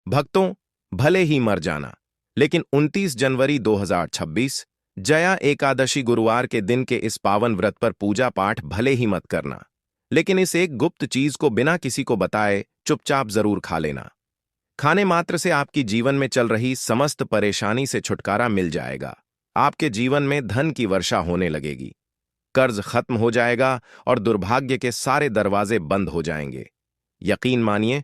भक्तों, भले ही मर जाना, लेकिन 29 जनवरी 2026 जया एकादशी गुरुवार के दिन के इस पावन व्रत पर पूजा पाठ भले ही मत करना, लेकिन इस एक गुप्त चीज को बिना किसी को बताए चुपचाप जरूर खा लेना। खाने मात्र से आपकी जीवन में चल रही समस्त परेशानी से छुटकारा मिल जाएगा। आपके जीवन में धन की वर्षा होने लगेगी, कर्ज खत्म हो जाएगा और दुर्भाग्य के सारे दरवाजे बंद हो जाएंगे। यकीन मानिए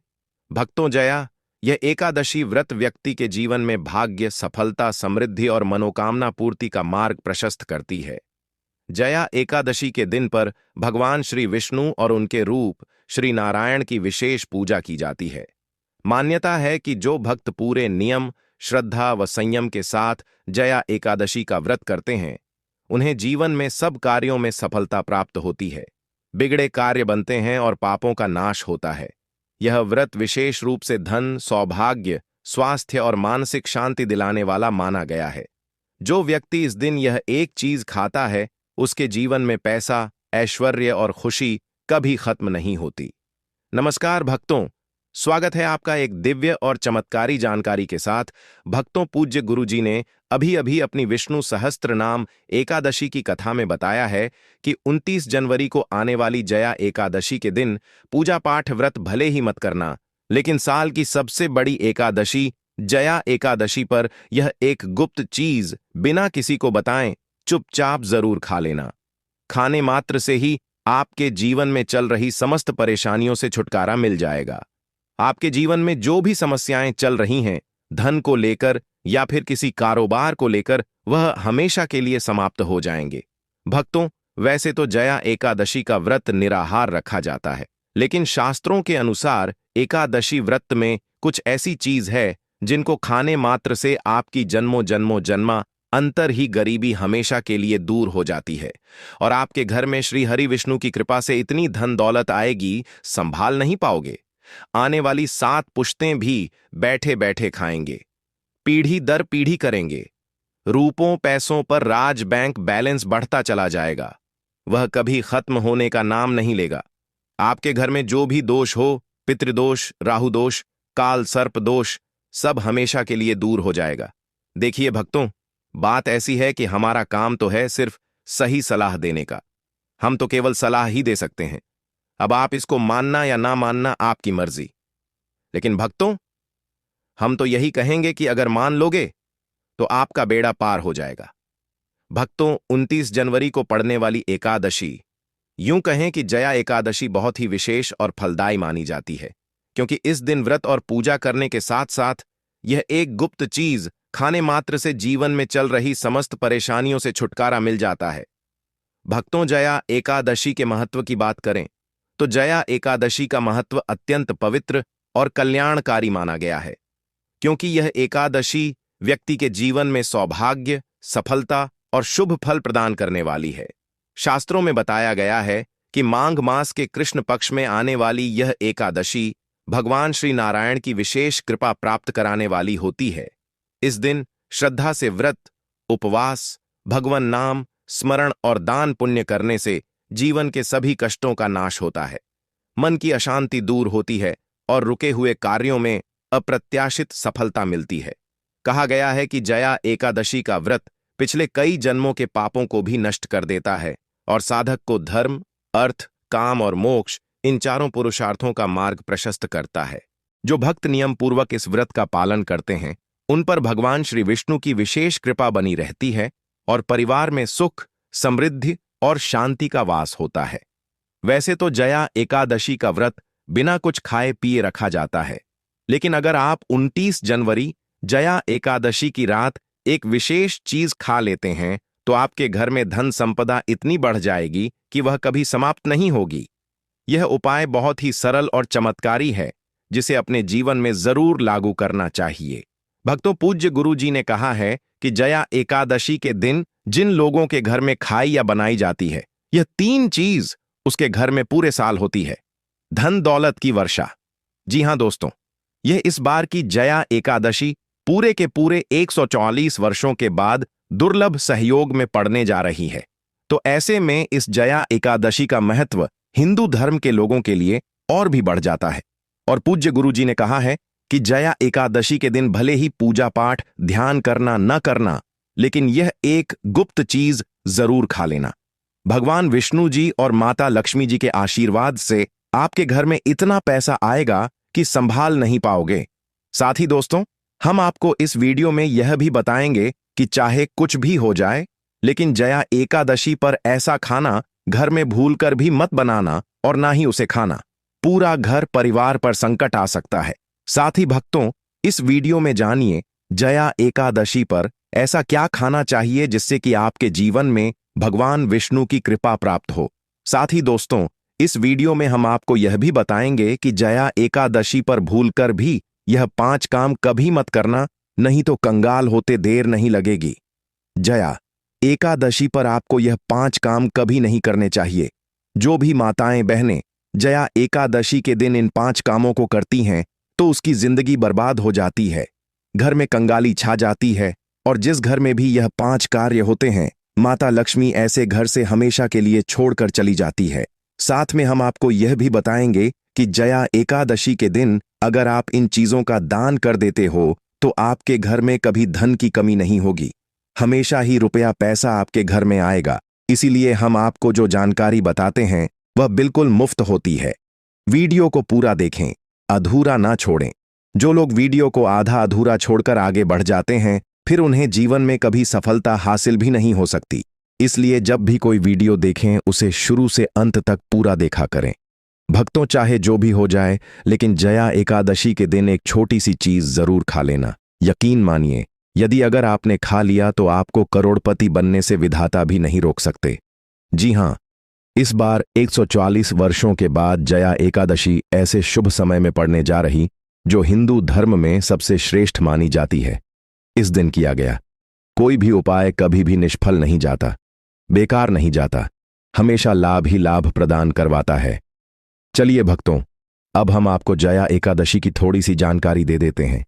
भक्तों, जया यह एकादशी व्रत व्यक्ति के जीवन में भाग्य, सफलता, समृद्धि और मनोकामना पूर्ति का मार्ग प्रशस्त करती है। जया एकादशी के दिन पर भगवान श्री विष्णु और उनके रूप श्री नारायण की विशेष पूजा की जाती है। मान्यता है कि जो भक्त पूरे नियम, श्रद्धा व संयम के साथ जया एकादशी का व्रत करते हैं, उन्हें जीवन में सब कार्यों में सफलता प्राप्त होती है, बिगड़े कार्य बनते हैं और पापों का नाश होता है। यह व्रत विशेष रूप से धन, सौभाग्य, स्वास्थ्य और मानसिक शांति दिलाने वाला माना गया है। जो व्यक्ति इस दिन यह एक चीज खाता है, उसके जीवन में पैसा, ऐश्वर्य और खुशी कभी खत्म नहीं होती। नमस्कार भक्तों, स्वागत है आपका एक दिव्य और चमत्कारी जानकारी के साथ। भक्तों, पूज्य गुरु जी ने अभी अभी अपनी विष्णु सहस्त्र नाम एकादशी की कथा में बताया है कि 29 जनवरी को आने वाली जया एकादशी के दिन पूजा पाठ व्रत भले ही मत करना, लेकिन साल की सबसे बड़ी एकादशी जया एकादशी पर यह एक गुप्त चीज बिना किसी को बताएं चुपचाप जरूर खा लेना। खाने मात्र से ही आपके जीवन में चल रही समस्त परेशानियों से छुटकारा मिल जाएगा। आपके जीवन में जो भी समस्याएं चल रही हैं, धन को लेकर या फिर किसी कारोबार को लेकर, वह हमेशा के लिए समाप्त हो जाएंगे। भक्तों, वैसे तो जया एकादशी का व्रत निराहार रखा जाता है, लेकिन शास्त्रों के अनुसार एकादशी व्रत में कुछ ऐसी चीज है जिनको खाने मात्र से आपकी जन्मों जन्मों जन्मा अंतर ही गरीबी हमेशा के लिए दूर हो जाती है और आपके घर में श्री हरि विष्णु की कृपा से इतनी धन दौलत आएगी, संभाल नहीं पाओगे। आने वाली 7 पुश्तें भी बैठे बैठे खाएंगे, पीढ़ी दर पीढ़ी करेंगे। रूपों पैसों पर राज बैंक बैलेंस बढ़ता चला जाएगा, वह कभी खत्म होने का नाम नहीं लेगा। आपके घर में जो भी दोष हो, पितृदोष, राहुदोष, काल सर्प दोष, सब हमेशा के लिए दूर हो जाएगा। देखिए भक्तों, बात ऐसी है कि हमारा काम तो है सिर्फ सही सलाह देने का। हम तो केवल सलाह ही दे सकते हैं। अब आप इसको मानना या ना मानना आपकी मर्जी। लेकिन भक्तों, हम तो यही कहेंगे कि अगर मान लोगे तो आपका बेड़ा पार हो जाएगा। भक्तों, 29 जनवरी को पड़ने वाली एकादशी, यूं कहें कि जया एकादशी, बहुत ही विशेष और फलदायी मानी जाती है, क्योंकि इस दिन व्रत और पूजा करने के साथ साथ यह एक गुप्त चीज खाने मात्र से जीवन में चल रही समस्त परेशानियों से छुटकारा मिल जाता है। भक्तों, जया एकादशी के महत्व की बात करें तो जया एकादशी का महत्व अत्यंत पवित्र और कल्याणकारी माना गया है, क्योंकि यह एकादशी व्यक्ति के जीवन में सौभाग्य, सफलता और शुभ फल प्रदान करने वाली है। शास्त्रों में बताया गया है कि माघ मास के कृष्ण पक्ष में आने वाली यह एकादशी भगवान श्री नारायण की विशेष कृपा प्राप्त कराने वाली होती है। इस दिन श्रद्धा से व्रत, उपवास, भगवान नाम स्मरण और दान पुण्य करने से जीवन के सभी कष्टों का नाश होता है, मन की अशांति दूर होती है और रुके हुए कार्यों में अप्रत्याशित सफलता मिलती है। कहा गया है कि जया एकादशी का व्रत पिछले कई जन्मों के पापों को भी नष्ट कर देता है और साधक को धर्म, अर्थ, काम और मोक्ष, इन चारों पुरुषार्थों का मार्ग प्रशस्त करता है। जो भक्त नियम पूर्वक इस व्रत का पालन करते हैं, उन पर भगवान श्री विष्णु की विशेष कृपा बनी रहती है और परिवार में सुख, समृद्धि और शांति का वास होता है। वैसे तो जया एकादशी का व्रत बिना कुछ खाए पिए रखा जाता है, लेकिन अगर आप 29 जनवरी जया एकादशी की रात एक विशेष चीज खा लेते हैं, तो आपके घर में धन संपदा इतनी बढ़ जाएगी कि वह कभी समाप्त नहीं होगी। यह उपाय बहुत ही सरल और चमत्कारी है, जिसे अपने जीवन में जरूर लागू करना चाहिए। भक्तों, पूज्य गुरु जी ने कहा है कि जया एकादशी के दिन जिन लोगों के घर में खाई या बनाई जाती है, यह 3 चीज उसके घर में पूरे साल होती है। धन दौलत की वर्षा। जी हां दोस्तों, यह इस बार की जया एकादशी पूरे के पूरे 144 वर्षों के बाद दुर्लभ सहयोग में पड़ने जा रही है। तो ऐसे में इस जया एकादशी का महत्व हिंदू धर्म के लोगों के लिए और भी बढ़ जाता है। और पूज्य गुरु जी ने कहा है कि जया एकादशी के दिन भले ही पूजा पाठ ध्यान करना न करना, लेकिन यह एक गुप्त चीज जरूर खा लेना। भगवान विष्णु जी और माता लक्ष्मी जी के आशीर्वाद से आपके घर में इतना पैसा आएगा कि संभाल नहीं पाओगे। साथ ही दोस्तों, हम आपको इस वीडियो में यह भी बताएंगे कि चाहे कुछ भी हो जाए, लेकिन जया एकादशी पर ऐसा खाना घर में भूलकर भी मत बनाना और ना ही उसे खाना। पूरा घर परिवार पर संकट आ सकता है। साथ ही भक्तों, इस वीडियो में जानिए जया एकादशी पर ऐसा क्या खाना चाहिए जिससे कि आपके जीवन में भगवान विष्णु की कृपा प्राप्त हो। साथ ही दोस्तों, इस वीडियो में हम आपको यह भी बताएंगे कि जया एकादशी पर भूलकर भी यह 5 काम कभी मत करना, नहीं तो कंगाल होते देर नहीं लगेगी। जया एकादशी पर आपको यह 5 काम कभी नहीं करने चाहिए। जो भी माताएं बहनें जया एकादशी के दिन इन 5 कामों को करती हैं तो उसकी जिंदगी बर्बाद हो जाती है, घर में कंगाली छा जाती है, और जिस घर में भी यह 5 कार्य होते हैं, माता लक्ष्मी ऐसे घर से हमेशा के लिए छोड़कर चली जाती है। साथ में हम आपको यह भी बताएंगे कि जया एकादशी के दिन अगर आप इन चीजों का दान कर देते हो तो आपके घर में कभी धन की कमी नहीं होगी, हमेशा ही रुपया पैसा आपके घर में आएगा। इसीलिए हम आपको जो जानकारी बताते हैं वह बिल्कुल मुफ्त होती है। वीडियो को पूरा देखें, अधूरा ना छोड़ें। जो लोग वीडियो को आधा अधूरा छोड़कर आगे बढ़ जाते हैं, फिर उन्हें जीवन में कभी सफलता हासिल भी नहीं हो सकती। इसलिए जब भी कोई वीडियो देखें उसे शुरू से अंत तक पूरा देखा करें। भक्तों, चाहे जो भी हो जाए, लेकिन जया एकादशी के दिन एक छोटी सी चीज जरूर खा लेना। यकीन मानिए, यदि अगर आपने खा लिया तो आपको करोड़पति बनने से विधाता भी नहीं रोक सकते। जी हां, इस बार 144 वर्षों के बाद जया एकादशी ऐसे शुभ समय में पड़ने जा रही जो हिंदू धर्म में सबसे श्रेष्ठ मानी जाती है। इस दिन किया गया कोई भी उपाय कभी भी निष्फल नहीं जाता, बेकार नहीं जाता, हमेशा लाभ ही लाभ प्रदान करवाता है। चलिए भक्तों, अब हम आपको जया एकादशी की थोड़ी सी जानकारी दे देते हैं।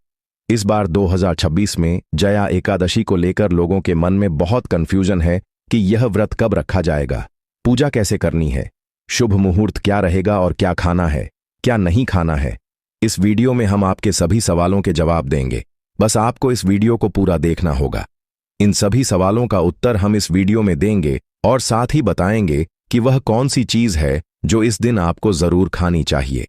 इस बार 2026 में जया एकादशी को लेकर लोगों के मन में बहुत कंफ्यूजन है कि यह व्रत कब रखा जाएगा, पूजा कैसे करनी है, शुभ मुहूर्त क्या रहेगा और क्या खाना है, क्या नहीं खाना है। इस वीडियो में हम आपके सभी सवालों के जवाब देंगे। बस आपको इस वीडियो को पूरा देखना होगा। इन सभी सवालों का उत्तर हम इस वीडियो में देंगे और साथ ही बताएंगे कि वह कौन सी चीज है जो इस दिन आपको जरूर खानी चाहिए।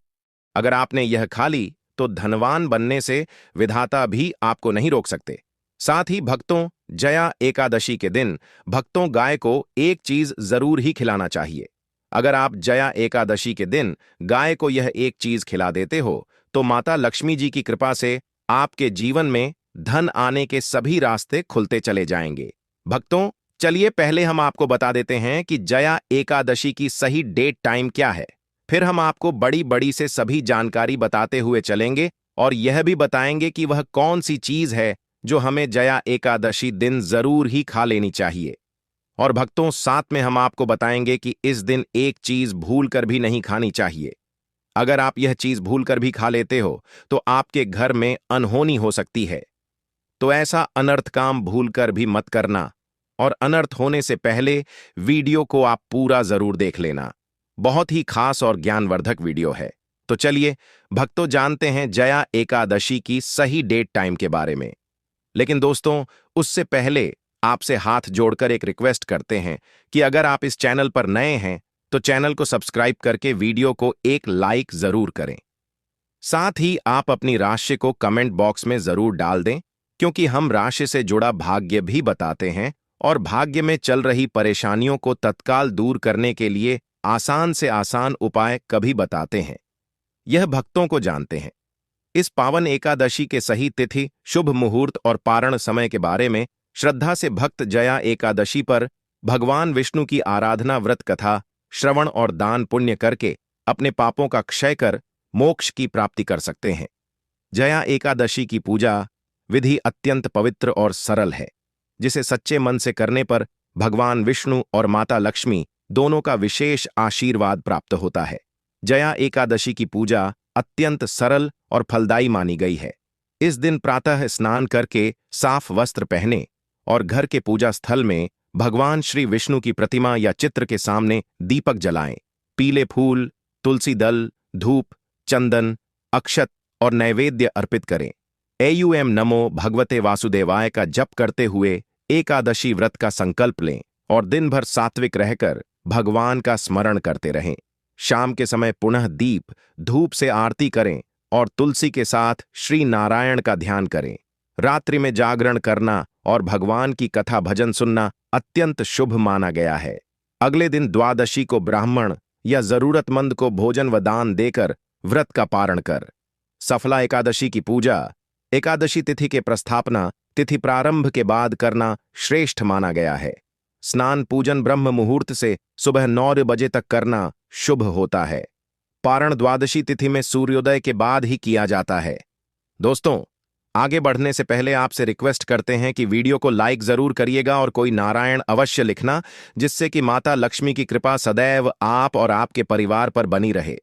अगर आपने यह खा ली तो धनवान बनने से विधाता भी आपको नहीं रोक सकते। साथ ही भक्तों, जया एकादशी के दिन भक्तों गाय को एक चीज जरूर ही खिलाना चाहिए। अगर आप जया एकादशी के दिन गाय को यह एक चीज खिला देते हो तो माता लक्ष्मी जी की कृपा से आपके जीवन में धन आने के सभी रास्ते खुलते चले जाएंगे। भक्तों, चलिए पहले हम आपको बता देते हैं कि जया एकादशी की सही डेट टाइम क्या है। फिर हम आपको बड़ी बड़ी से सभी जानकारी बताते हुए चलेंगे और यह भी बताएंगे कि वह कौन सी चीज है जो हमें जया एकादशी दिन जरूर ही खा लेनी चाहिए। और भक्तों, साथ में हम आपको बताएंगे कि इस दिन एक चीज भूल कर भी नहीं खानी चाहिए। अगर आप यह चीज भूल कर भी खा लेते हो तो आपके घर में अनहोनी हो सकती है। तो ऐसा अनर्थ काम भूल कर भी मत करना, और अनर्थ होने से पहले वीडियो को आप पूरा जरूर देख लेना। बहुत ही खास और ज्ञानवर्धक वीडियो है। तो चलिए भक्तों, जानते हैं जया एकादशी की सही डेट टाइम के बारे में। लेकिन दोस्तों, उससे पहले आपसे हाथ जोड़कर एक रिक्वेस्ट करते हैं कि अगर आप इस चैनल पर नए हैं तो चैनल को सब्सक्राइब करके वीडियो को एक लाइक जरूर करें। साथ ही आप अपनी राशि को कमेंट बॉक्स में जरूर डाल दें, क्योंकि हम राशि से जुड़ा भाग्य भी बताते हैं और भाग्य में चल रही परेशानियों को तत्काल दूर करने के लिए आसान से आसान उपाय कभी बताते हैं। यह भक्तों को जानते हैं। इस पावन एकादशी के सही तिथि, शुभ मुहूर्त और पारण समय के बारे में श्रद्धा से भक्त जया एकादशी पर भगवान विष्णु की आराधना, व्रत कथा, श्रवण और दान पुण्य करके अपने पापों का क्षय कर मोक्ष की प्राप्ति कर सकते हैं। जया एकादशी की पूजा विधि अत्यंत पवित्र और सरल है, जिसे सच्चे मन से करने पर भगवान विष्णु और माता लक्ष्मी दोनों का विशेष आशीर्वाद प्राप्त होता है। जया एकादशी की पूजा अत्यंत सरल और फलदायी मानी गई है। इस दिन प्रातः स्नान करके साफ वस्त्र पहने और घर के पूजा स्थल में भगवान श्री विष्णु की प्रतिमा या चित्र के सामने दीपक जलाएं। पीले फूल, तुलसी दल, धूप, चंदन, अक्षत और नैवेद्य अर्पित करें। एयूएम नमो भगवते वासुदेवाय का जप करते हुए एकादशी व्रत का संकल्प लें और दिन भर सात्विक रहकर भगवान का स्मरण करते रहें। शाम के समय पुनः दीप धूप से आरती करें और तुलसी के साथ श्री नारायण का ध्यान करें। रात्रि में जागरण करना और भगवान की कथा भजन सुनना अत्यंत शुभ माना गया है। अगले दिन द्वादशी को ब्राह्मण या जरूरतमंद को भोजन व दान देकर व्रत का पारण कर। सफला एकादशी की पूजा एकादशी तिथि के प्रस्थापना तिथि प्रारंभ के बाद करना श्रेष्ठ माना गया है। स्नान पूजन ब्रह्म मुहूर्त से सुबह 9 बजे तक करना शुभ होता है। पारण द्वादशी तिथि में सूर्योदय के बाद ही किया जाता है। दोस्तों, आगे बढ़ने से पहले आपसे रिक्वेस्ट करते हैं कि वीडियो को लाइक जरूर करिएगा और कोई नारायण अवश्य लिखना, जिससे कि माता लक्ष्मी की कृपा सदैव आप और आपके परिवार पर बनी रहे।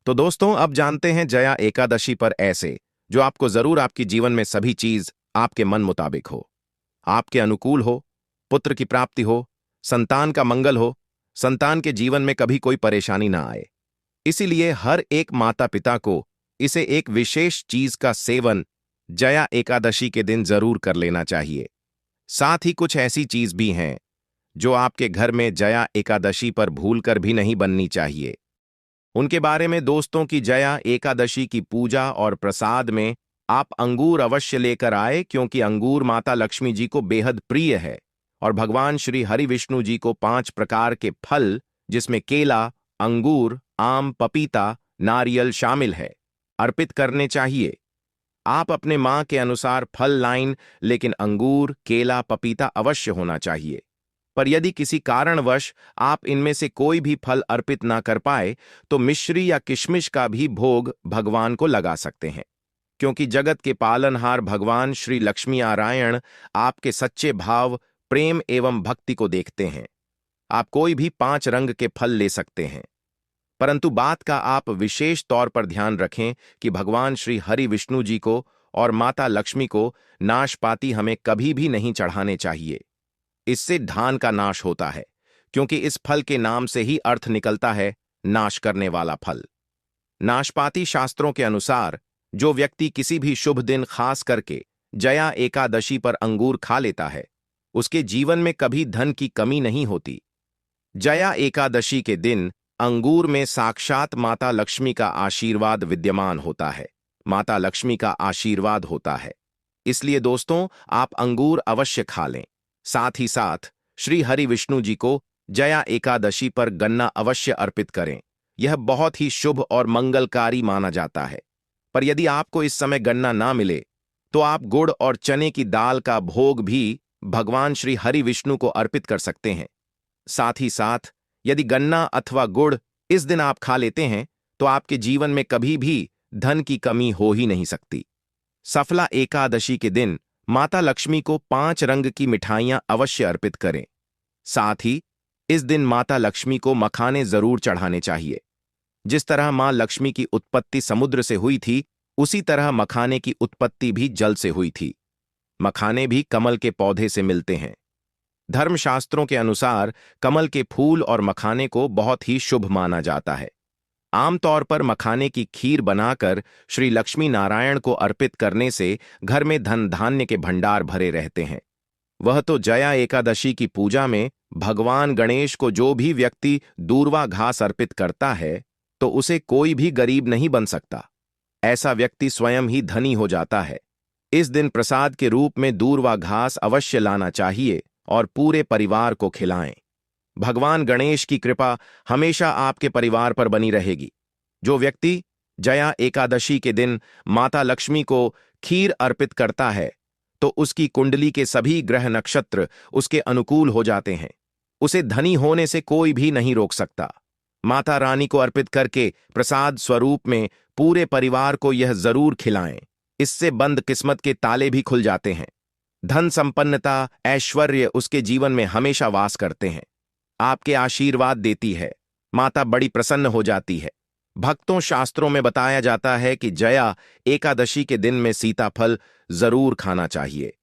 तो दोस्तों, अब जानते हैं जया एकादशी पर ऐसे जो आपको जरूर आपकी जीवन में सभी चीज आपके मन मुताबिक हो, आपके अनुकूल हो, पुत्र की प्राप्ति हो, संतान का मंगल हो, संतान के जीवन में कभी कोई परेशानी ना आए। इसीलिए हर एक माता पिता को इसे एक विशेष चीज का सेवन जया एकादशी के दिन जरूर कर लेना चाहिए। साथ ही कुछ ऐसी चीज भी हैं जो आपके घर में जया एकादशी पर भूलकर भी नहीं बननी चाहिए। उनके बारे में दोस्तों की जया एकादशी की पूजा और प्रसाद में आप अंगूर अवश्य लेकर आए, क्योंकि अंगूर माता लक्ष्मी जी को बेहद प्रिय है और भगवान श्री हरि विष्णु जी को 5 प्रकार के फल, जिसमें केला, अंगूर, आम, पपीता, नारियल शामिल है, अर्पित करने चाहिए। आप अपने मां के अनुसार फल लाइन, लेकिन अंगूर, केला, पपीता अवश्य होना चाहिए। पर यदि किसी कारणवश आप इनमें से कोई भी फल अर्पित ना कर पाए तो मिश्री या किशमिश का भी भोग भगवान को लगा सकते हैं, क्योंकि जगत के पालनहार भगवान श्री लक्ष्मी नारायण आपके सच्चे भाव, प्रेम एवं भक्ति को देखते हैं। आप कोई भी 5 रंग के फल ले सकते हैं, परंतु बात का आप विशेष तौर पर ध्यान रखें कि भगवान श्री हरि विष्णु जी को और माता लक्ष्मी को नाशपाती हमें कभी भी नहीं चढ़ाने चाहिए। इससे धान का नाश होता है, क्योंकि इस फल के नाम से ही अर्थ निकलता है नाश करने वाला फल। नाशपाती शास्त्रों के अनुसार जो व्यक्ति किसी भी शुभ दिन खास करके जया एकादशी पर अंगूर खा लेता है, उसके जीवन में कभी धन की कमी नहीं होती। जया एकादशी के दिन अंगूर में साक्षात माता लक्ष्मी का आशीर्वाद विद्यमान होता है, माता लक्ष्मी का आशीर्वाद होता है। इसलिए दोस्तों, आप अंगूर अवश्य खा लें। साथ ही साथ श्री हरि विष्णु जी को जया एकादशी पर गन्ना अवश्य अर्पित करें। यह बहुत ही शुभ और मंगलकारी माना जाता है। पर यदि आपको इस समय गन्ना ना मिले तो आप गुड़ और चने की दाल का भोग भी भगवान श्री हरि विष्णु को अर्पित कर सकते हैं। साथ ही साथ यदि गन्ना अथवा गुड़ इस दिन आप खा लेते हैं तो आपके जीवन में कभी भी धन की कमी हो ही नहीं सकती। सफला एकादशी के दिन माता लक्ष्मी को 5 रंग की मिठाइयां अवश्य अर्पित करें। साथ ही इस दिन माता लक्ष्मी को मखाने जरूर चढ़ाने चाहिए। जिस तरह मां लक्ष्मी की उत्पत्ति समुद्र से हुई थी, उसी तरह मखाने की उत्पत्ति भी जल से हुई थी। मखाने भी कमल के पौधे से मिलते हैं। धर्मशास्त्रों के अनुसार कमल के फूल और मखाने को बहुत ही शुभ माना जाता है। आमतौर पर मखाने की खीर बनाकर श्री लक्ष्मी नारायण को अर्पित करने से घर में धन धान्य के भंडार भरे रहते हैं। वह तो जया एकादशी की पूजा में भगवान गणेश को जो भी व्यक्ति दूर्वा घास अर्पित करता है तो उसे कोई भी गरीब नहीं बन सकता। ऐसा व्यक्ति स्वयं ही धनी हो जाता है। इस दिन प्रसाद के रूप में दूर्वा घास अवश्य लाना चाहिए और पूरे परिवार को खिलाएं। भगवान गणेश की कृपा हमेशा आपके परिवार पर बनी रहेगी। जो व्यक्ति जया एकादशी के दिन माता लक्ष्मी को खीर अर्पित करता है तो उसकी कुंडली के सभी ग्रह नक्षत्र उसके अनुकूल हो जाते हैं। उसे धनी होने से कोई भी नहीं रोक सकता। माता रानी को अर्पित करके प्रसाद स्वरूप में पूरे परिवार को यह जरूर खिलाएं। इससे बंद किस्मत के ताले भी खुल जाते हैं। धन संपन्नता, ऐश्वर्य उसके जीवन में हमेशा वास करते हैं। आपके आशीर्वाद देती है। माता बड़ी प्रसन्न हो जाती है। भक्तों, शास्त्रों में बताया जाता है कि जया एकादशी के दिन में सीताफल जरूर खाना चाहिए।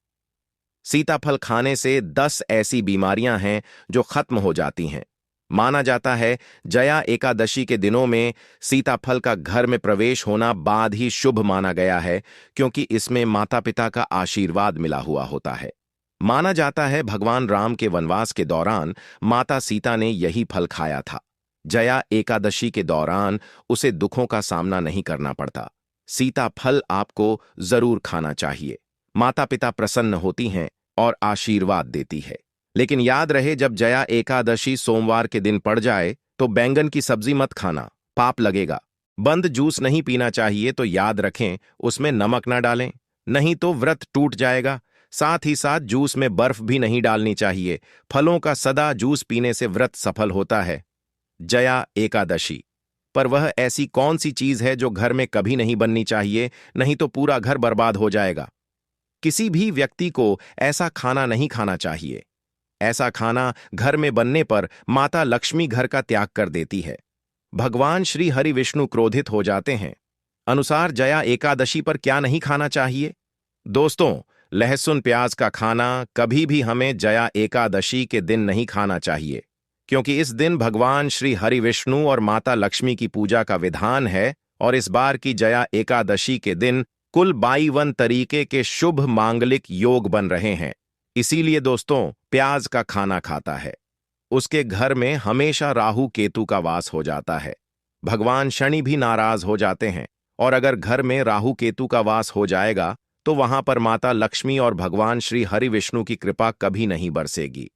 सीताफल खाने से 10 ऐसी बीमारियां हैं जो खत्म हो जाती हैं। माना जाता है जया एकादशी के दिनों में सीताफल का घर में प्रवेश होना बाद ही शुभ माना गया है, क्योंकि इसमें माता पिता का आशीर्वाद मिला हुआ होता है। माना जाता है भगवान राम के वनवास के दौरान माता सीता ने यही फल खाया था। जया एकादशी के दौरान उसे दुखों का सामना नहीं करना पड़ता। सीता फल आपको जरूर खाना चाहिए। माता पिता प्रसन्न होती हैं और आशीर्वाद देती है। लेकिन याद रहे, जब जया एकादशी सोमवार के दिन पड़ जाए तो बैंगन की सब्जी मत खाना, पाप लगेगा। बंद जूस नहीं पीना चाहिए, तो याद रखें उसमें नमक ना डालें, नहीं तो व्रत टूट जाएगा। साथ ही साथ जूस में बर्फ भी नहीं डालनी चाहिए। फलों का सदा जूस पीने से व्रत सफल होता है। जया एकादशी पर वह ऐसी कौन सी चीज है जो घर में कभी नहीं बननी चाहिए, नहीं तो पूरा घर बर्बाद हो जाएगा। किसी भी व्यक्ति को ऐसा खाना नहीं खाना चाहिए। ऐसा खाना घर में बनने पर माता लक्ष्मी घर का त्याग कर देती है। भगवान श्री हरि विष्णु क्रोधित हो जाते हैं। अनुसार जया एकादशी पर क्या नहीं खाना चाहिए? दोस्तों, लहसुन प्याज का खाना कभी भी हमें जया एकादशी के दिन नहीं खाना चाहिए, क्योंकि इस दिन भगवान श्री हरि विष्णु और माता लक्ष्मी की पूजा का विधान है। और इस बार की जया एकादशी के दिन कुल 52 तरीके के शुभ मांगलिक योग बन रहे हैं। इसीलिए दोस्तों, प्याज का खाना खाता है उसके घर में हमेशा राहु केतु का वास हो जाता है। भगवान शनि भी नाराज हो जाते हैं, और अगर घर में राहु केतु का वास हो जाएगा तो वहां पर माता लक्ष्मी और भगवान श्री हरि विष्णु की कृपा कभी नहीं बरसेगी।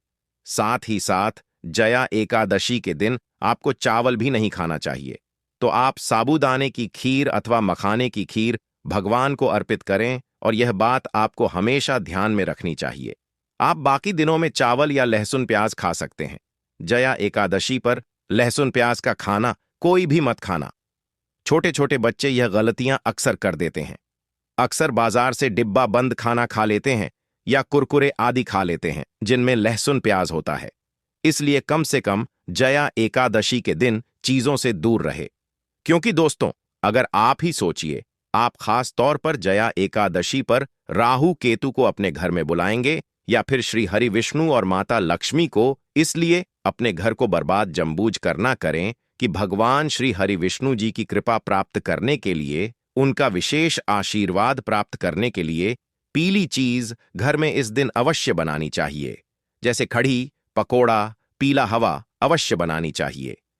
साथ ही साथ जया एकादशी के दिन आपको चावल भी नहीं खाना चाहिए। तो आप साबूदाने की खीर अथवा मखाने की खीर भगवान को अर्पित करें, और यह बात आपको हमेशा ध्यान में रखनी चाहिए। आप बाकी दिनों में चावल या लहसुन प्याज खा सकते हैं। जया एकादशी पर लहसुन प्याज का खाना कोई भी मत खाना। छोटे छोटे बच्चे यह गलतियां अक्सर कर देते हैं। अक्सर बाजार से डिब्बा बंद खाना खा लेते हैं या कुरकुरे आदि खा लेते हैं जिनमें लहसुन प्याज होता है। इसलिए कम से कम जया एकादशी के दिन चीजों से दूर रहे। क्योंकि दोस्तों, अगर आप ही सोचिए, आप खास तौर पर जया एकादशी पर राहु केतु को अपने घर में बुलाएंगे या फिर श्री हरि विष्णु और माता लक्ष्मी को, इसलिए अपने घर को बर्बाद जम्बूझ करना करें कि भगवान श्री हरि विष्णु जी की कृपा प्राप्त करने के लिए, उनका विशेष आशीर्वाद प्राप्त करने के लिए पीली चीज घर में इस दिन अवश्य बनानी चाहिए। जैसे कढ़ी, पकोड़ा, पीला हवा अवश्य बनानी चाहिए।